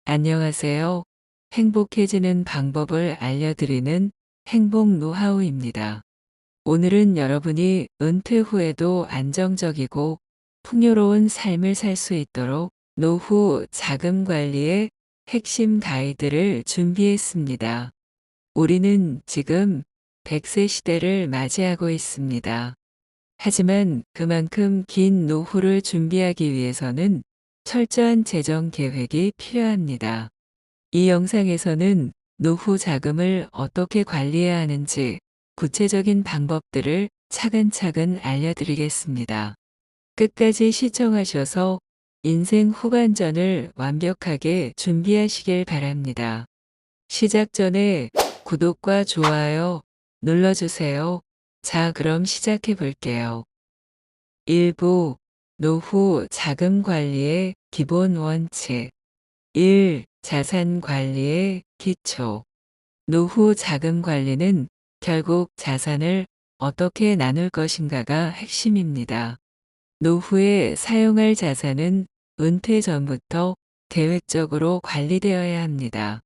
안녕하세요. 행복해지는 방법을 알려드리는 행복 노하우입니다. 오늘은 여러분이 은퇴 후에도 안정적이고 풍요로운 삶을 살 수 있도록 노후 자금 관리의 핵심 가이드를 준비했습니다. 우리는 지금 100세 시대를 맞이하고 있습니다. 하지만 그만큼 긴 노후를 준비하기 위해서는 철저한 재정 계획이 필요합니다. 이 영상에서는 노후 자금을 어떻게 관리해야 하는지 구체적인 방법들을 차근차근 알려드리겠습니다. 끝까지 시청하셔서 인생 후반전을 완벽하게 준비하시길 바랍니다. 시작 전에 구독과 좋아요 눌러주세요. 자, 그럼 시작해 볼게요. 1부 노후 자금 관리의 기본 원칙 1. 자산 관리의 기초 노후 자금 관리는 결국 자산을 어떻게 나눌 것인가가 핵심입니다. 노후에 사용할 자산은 은퇴 전부터 계획적으로 관리되어야 합니다.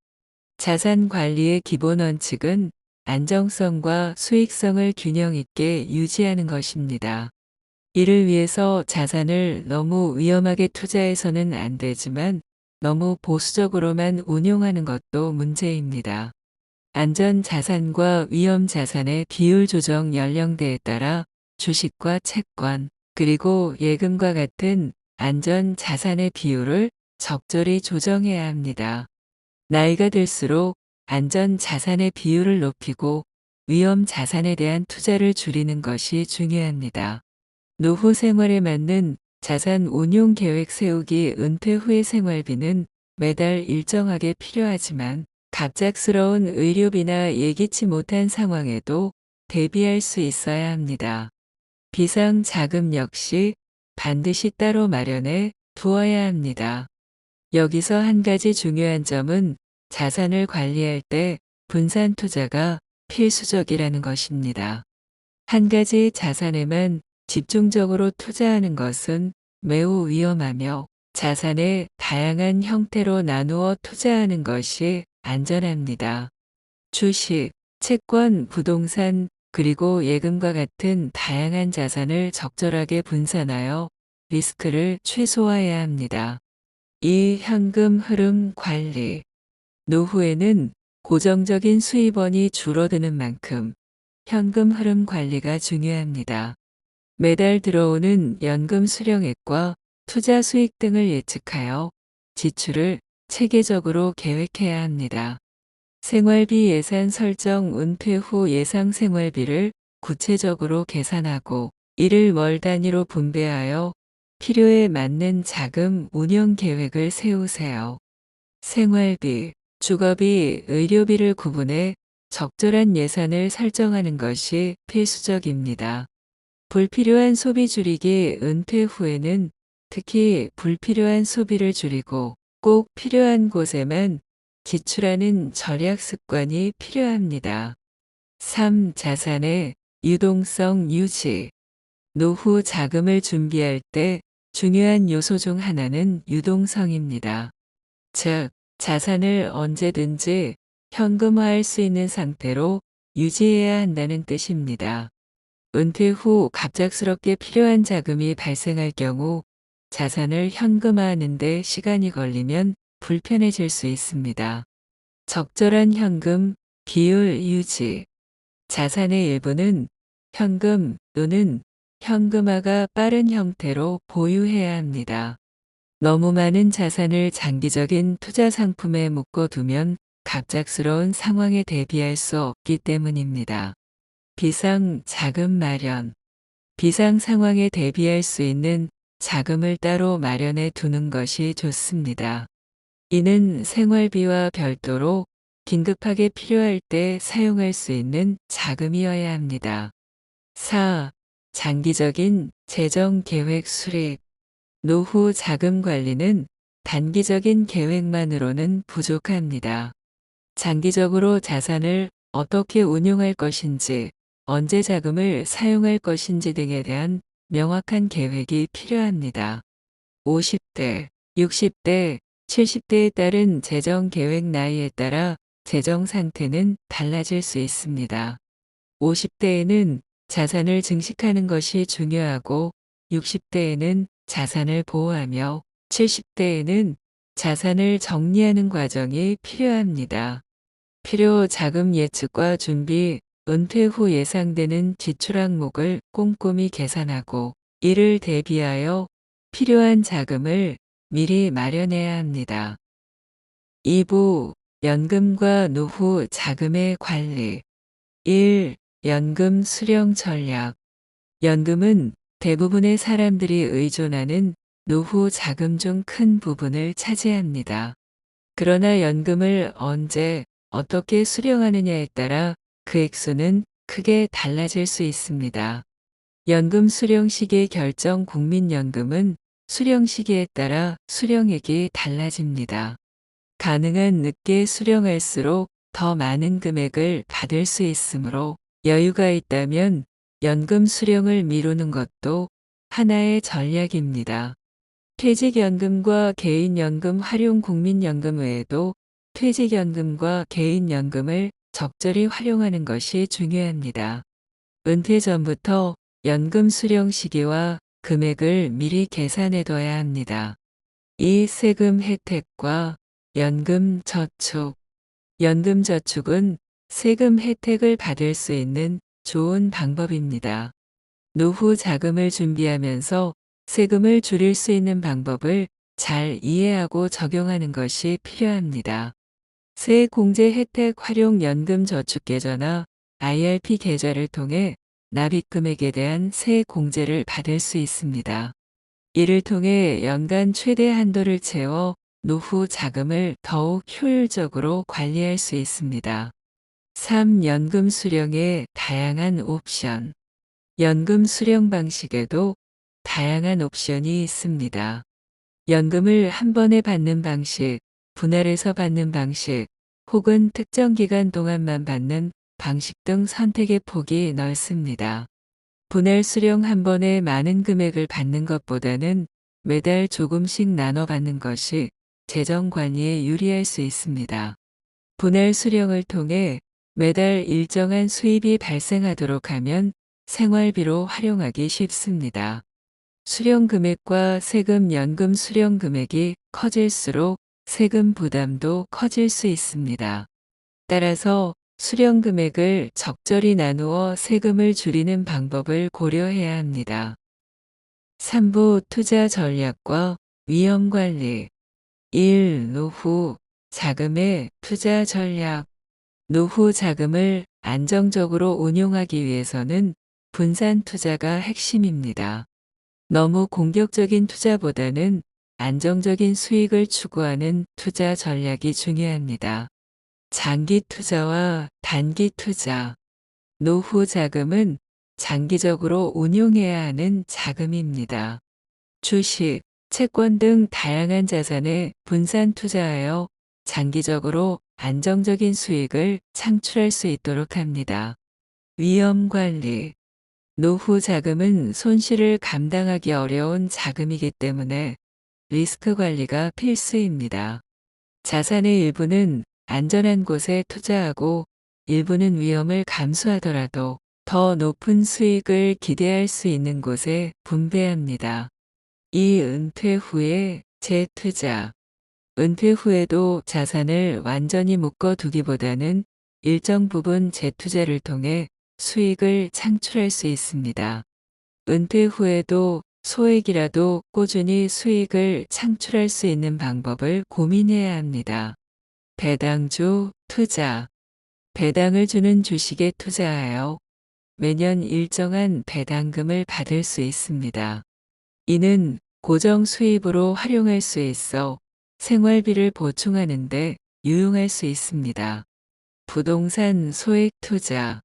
자산 관리의 기본 원칙은 안정성과 수익성을 균형 있게 유지하는 것입니다. 이를 위해서 자산을 너무 위험하게 투자해서는 안 되지만 너무 보수적으로만 운용하는 것도 문제입니다. 안전 자산과 위험 자산의 비율 조정 연령대에 따라 주식과 채권, 그리고 예금과 같은 안전 자산의 비율을 적절히 조정해야 합니다. 나이가 들수록 안전 자산의 비율을 높이고 위험 자산에 대한 투자를 줄이는 것이 중요합니다. 노후 생활에 맞는 자산 운용 계획 세우기 은퇴 후의 생활비는 매달 일정하게 필요하지만 갑작스러운 의료비나 예기치 못한 상황에도 대비할 수 있어야 합니다. 비상 자금 역시 반드시 따로 마련해 두어야 합니다. 여기서 한 가지 중요한 점은 자산을 관리할 때 분산 투자가 필수적이라는 것입니다. 한 가지 자산에만 집중적으로 투자하는 것은 매우 위험하며 자산의 다양한 형태로 나누어 투자하는 것이 안전합니다. 주식, 채권, 부동산, 그리고 예금과 같은 다양한 자산을 적절하게 분산하여 리스크를 최소화해야 합니다. 2. 현금 흐름 관리. 노후에는 고정적인 수입원이 줄어드는 만큼 현금 흐름 관리가 중요합니다. 매달 들어오는 연금 수령액과 투자 수익 등을 예측하여 지출을 체계적으로 계획해야 합니다. 생활비 예산 설정 은퇴 후 예상 생활비를 구체적으로 계산하고 이를 월 단위로 분배하여 필요에 맞는 자금 운영 계획을 세우세요. 생활비, 주거비, 의료비를 구분해 적절한 예산을 설정하는 것이 필수적입니다. 불필요한 소비 줄이기 은퇴 후에는 특히 불필요한 소비를 줄이고 꼭 필요한 곳에만 지출하는 절약 습관이 필요합니다. 3. 자산의 유동성 유지. 노후 자금을 준비할 때 중요한 요소 중 하나는 유동성입니다. 즉, 자산을 언제든지 현금화할 수 있는 상태로 유지해야 한다는 뜻입니다. 은퇴 후 갑작스럽게 필요한 자금이 발생할 경우 자산을 현금화하는 데 시간이 걸리면 불편해질 수 있습니다. 적절한 현금 비율 유지. 자산의 일부는 현금 또는 현금화가 빠른 형태로 보유해야 합니다. 너무 많은 자산을 장기적인 투자 상품에 묶어두면 갑작스러운 상황에 대비할 수 없기 때문입니다. 비상 자금 마련. 비상 상황에 대비할 수 있는 자금을 따로 마련해 두는 것이 좋습니다. 이는 생활비와 별도로 긴급하게 필요할 때 사용할 수 있는 자금이어야 합니다. 4. 장기적인 재정 계획 수립. 노후 자금 관리는 단기적인 계획만으로는 부족합니다. 장기적으로 자산을 어떻게 운용할 것인지, 언제 자금을 사용할 것인지 등에 대한 명확한 계획이 필요합니다. 50대, 60대, 70대에 따른 재정 계획 나이에 따라 재정 상태는 달라질 수 있습니다. 50대에는 자산을 증식하는 것이 중요하고 60대에는 자산을 보호하며 70대에는 자산을 정리하는 과정이 필요합니다. 필요 자금 예측과 준비, 은퇴 후 예상되는 지출 항목을 꼼꼼히 계산하고 이를 대비하여 필요한 자금을 미리 마련해야 합니다. 2부 연금과 노후 자금의 관리 1. 연금 수령 전략 연금은 대부분의 사람들이 의존하는 노후 자금 중 큰 부분을 차지합니다. 그러나 연금을 언제, 어떻게 수령하느냐에 따라 그 액수는 크게 달라질 수 있습니다. 연금 수령 시기 결정 국민연금은 수령 시기에 따라 수령액이 달라집니다. 가능한 늦게 수령할수록 더 많은 금액을 받을 수 있으므로 여유가 있다면 연금 수령을 미루는 것도 하나의 전략입니다. 퇴직연금과 개인연금 활용 국민연금 외에도 퇴직연금과 개인연금을 적절히 활용하는 것이 중요합니다. 은퇴 전부터 연금 수령 시기와 금액을 미리 계산해둬야 합니다. 이 세금 혜택과 연금 저축 연금 저축은 세금 혜택을 받을 수 있는 좋은 방법입니다. 노후 자금을 준비하면서 세금을 줄일 수 있는 방법을 잘 이해하고 적용하는 것이 필요합니다. 세액공제 혜택 활용 연금 저축 계좌나 IRP 계좌를 통해 납입 금액에 대한 세액공제를 받을 수 있습니다. 이를 통해 연간 최대 한도를 채워 노후 자금을 더욱 효율적으로 관리할 수 있습니다. 3. 연금 수령의 다양한 옵션 연금 수령 방식에도 다양한 옵션이 있습니다. 연금을 한 번에 받는 방식, 분할해서 받는 방식, 혹은 특정 기간 동안만 받는 방식 등 선택의 폭이 넓습니다. 분할 수령 한 번에 많은 금액을 받는 것보다는 매달 조금씩 나눠 받는 것이 재정 관리에 유리할 수 있습니다. 분할 수령을 통해 매달 일정한 수입이 발생하도록 하면 생활비로 활용하기 쉽습니다. 수령 금액과 세금 연금 수령 금액이 커질수록 세금 부담도 커질 수 있습니다. 따라서 수령 금액을 적절히 나누어 세금을 줄이는 방법을 고려해야 합니다. 3부 투자 전략과 위험 관리 1. 노후 자금의 투자 전략 노후 자금을 안정적으로 운용하기 위해서는 분산 투자가 핵심입니다. 너무 공격적인 투자보다는 안정적인 수익을 추구하는 투자 전략이 중요합니다. 장기 투자와 단기 투자 노후 자금은 장기적으로 운용해야 하는 자금입니다. 주식, 채권 등 다양한 자산에 분산 투자하여 장기적으로 안정적인 수익을 창출할 수 있도록 합니다. 위험 관리 노후 자금은 손실을 감당하기 어려운 자금이기 때문에 리스크 관리가 필수입니다. 자산의 일부는 안전한 곳에 투자하고 일부는 위험을 감수하더라도 더 높은 수익을 기대할 수 있는 곳에 분배합니다. 이 은퇴 후의 재투자 은퇴 후에도 자산을 완전히 묶어두기보다는 일정 부분 재투자를 통해 수익을 창출할 수 있습니다. 은퇴 후에도 소액이라도 꾸준히 수익을 창출할 수 있는 방법을 고민해야 합니다. 배당주 투자 배당을 주는 주식에 투자하여 매년 일정한 배당금을 받을 수 있습니다. 이는 고정 수입으로 활용할 수 있어 생활비를 보충하는 데 유용할 수 있습니다. 부동산 소액 투자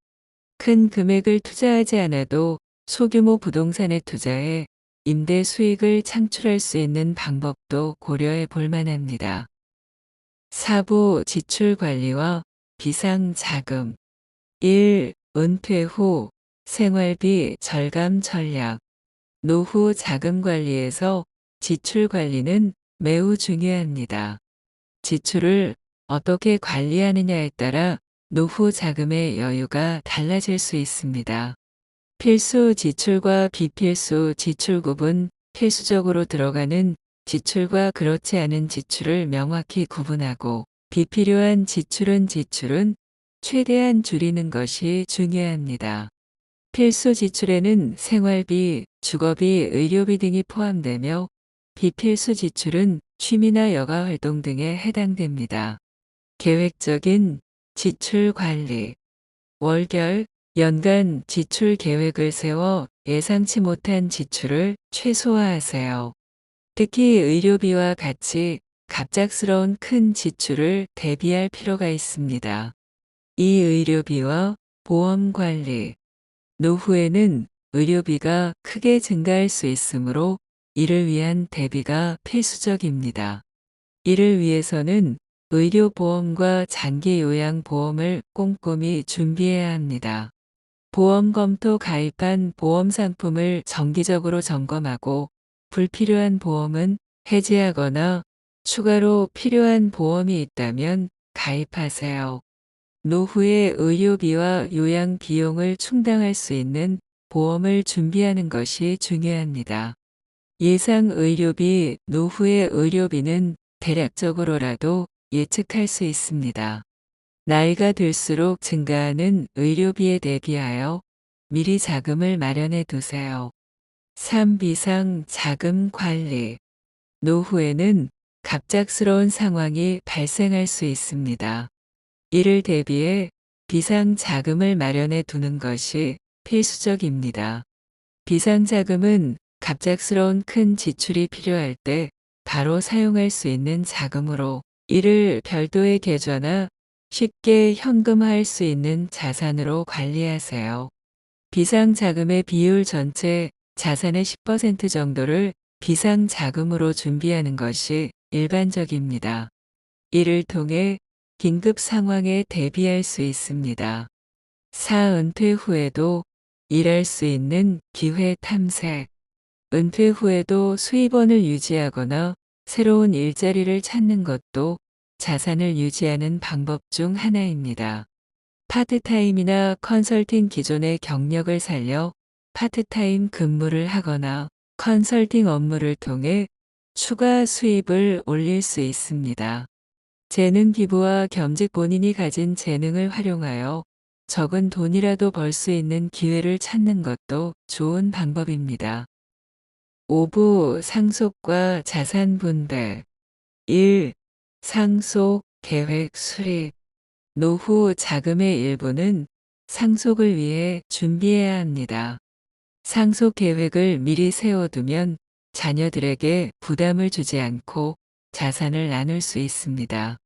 큰 금액을 투자하지 않아도 소규모 부동산에 투자해 임대 수익을 창출할 수 있는 방법도 고려해 볼 만합니다. 4부 지출 관리와 비상자금 1. 은퇴 후 생활비 절감 전략 노후 자금 관리에서 지출 관리는 매우 중요합니다. 지출을 어떻게 관리하느냐에 따라 노후 자금의 여유가 달라질 수 있습니다. 필수 지출과 비필수 지출 구분, 필수적으로 들어가는 지출과 그렇지 않은 지출을 명확히 구분하고 비필요한 지출은 최대한 줄이는 것이 중요합니다. 필수 지출에는 생활비, 주거비, 의료비 등이 포함되며 비필수 지출은 취미나 여가 활동 등에 해당됩니다. 계획적인 지출 관리. 월별, 연간 지출 계획을 세워 예상치 못한 지출을 최소화하세요. 특히 의료비와 같이 갑작스러운 큰 지출을 대비할 필요가 있습니다. 이 의료비와 보험 관리. 노후에는 의료비가 크게 증가할 수 있으므로 이를 위한 대비가 필수적입니다. 이를 위해서는 의료보험과 장기요양보험을 꼼꼼히 준비해야 합니다. 보험 검토 가입한 보험 상품을 정기적으로 점검하고 불필요한 보험은 해지하거나 추가로 필요한 보험이 있다면 가입하세요. 노후의 의료비와 요양 비용을 충당할 수 있는 보험을 준비하는 것이 중요합니다. 예상 의료비, 노후의 의료비는 대략적으로라도 예측할 수 있습니다. 나이가 들수록 증가하는 의료비에 대비하여 미리 자금을 마련해 두세요. 3. 비상 자금 관리. 노후에는 갑작스러운 상황이 발생할 수 있습니다. 이를 대비해 비상 자금을 마련해 두는 것이 필수적입니다. 비상 자금은 갑작스러운 큰 지출이 필요할 때 바로 사용할 수 있는 자금으로 이를 별도의 계좌나 쉽게 현금화할 수 있는 자산으로 관리하세요. 비상 자금의 비율 전체 자산의 10% 정도를 비상 자금으로 준비하는 것이 일반적입니다. 이를 통해 긴급 상황에 대비할 수 있습니다. 4. 은퇴 후에도 일할 수 있는 기회 탐색. 은퇴 후에도 수입원을 유지하거나 새로운 일자리를 찾는 것도 자산을 유지하는 방법 중 하나입니다. 파트타임이나 컨설팅 기존의 경력을 살려 파트타임 근무를 하거나 컨설팅 업무를 통해 추가 수입을 올릴 수 있습니다. 재능 기부와 겸직 본인이 가진 재능을 활용하여 적은 돈이라도 벌 수 있는 기회를 찾는 것도 좋은 방법입니다. 5부 상속과 자산 분배. 1. 상속 계획 수립. 노후 자금의 일부는 상속을 위해 준비해야 합니다. 상속 계획을 미리 세워두면 자녀들에게 부담을 주지 않고 자산을 나눌 수 있습니다.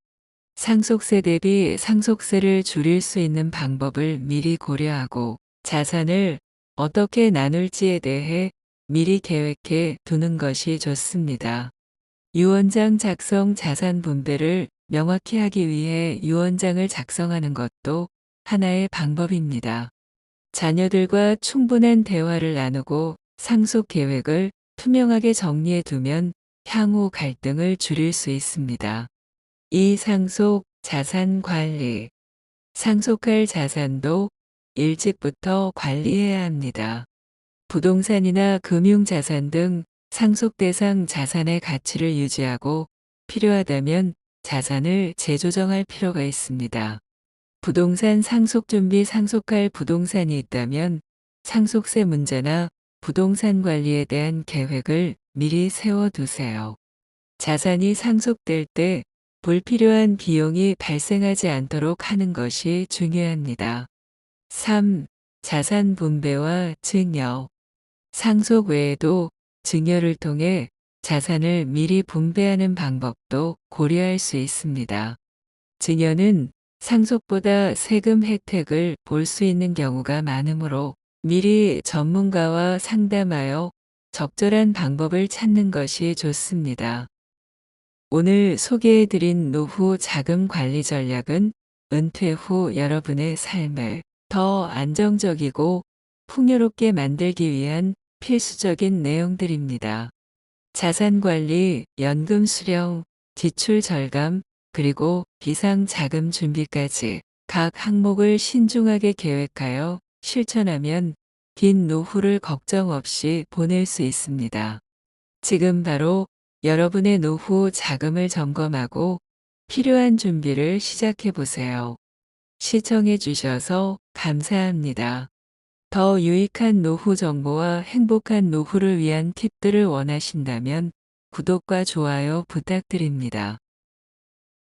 상속세 대비 상속세를 줄일 수 있는 방법을 미리 고려하고 자산을 어떻게 나눌지에 대해 미리 계획해 두는 것이 좋습니다. 유언장 작성. 자산 분배를 명확히 하기 위해 유언장을 작성하는 것도 하나의 방법입니다. 자녀들과 충분한 대화를 나누고 상속 계획을 투명하게 정리해 두면 향후 갈등을 줄일 수 있습니다. 2. 상속 자산 관리. 상속할 자산도 일찍부터 관리해야 합니다. 부동산이나 금융자산 등 상속 대상 자산의 가치를 유지하고 필요하다면 자산을 재조정할 필요가 있습니다. 부동산 상속 준비. 상속할 부동산이 있다면 상속세 문제나 부동산 관리에 대한 계획을 미리 세워두세요. 자산이 상속될 때 불필요한 비용이 발생하지 않도록 하는 것이 중요합니다. 3. 자산 분배와 증여. 상속 외에도 증여를 통해 자산을 미리 분배하는 방법도 고려할 수 있습니다. 증여는 상속보다 세금 혜택을 볼 수 있는 경우가 많으므로 미리 전문가와 상담하여 적절한 방법을 찾는 것이 좋습니다. 오늘 소개해드린 노후 자금 관리 전략은 은퇴 후 여러분의 삶을 더 안정적이고 풍요롭게 만들기 위한 필수적인 내용들입니다. 자산 관리, 연금 수령, 지출 절감, 그리고 비상자금 준비까지 각 항목을 신중하게 계획하여 실천하면 긴 노후를 걱정 없이 보낼 수 있습니다. 지금 바로 여러분의 노후 자금을 점검하고 필요한 준비를 시작해 보세요. 시청해 주셔서 감사합니다. 더 유익한 노후 정보와 행복한 노후를 위한 팁들을 원하신다면 구독과 좋아요 부탁드립니다.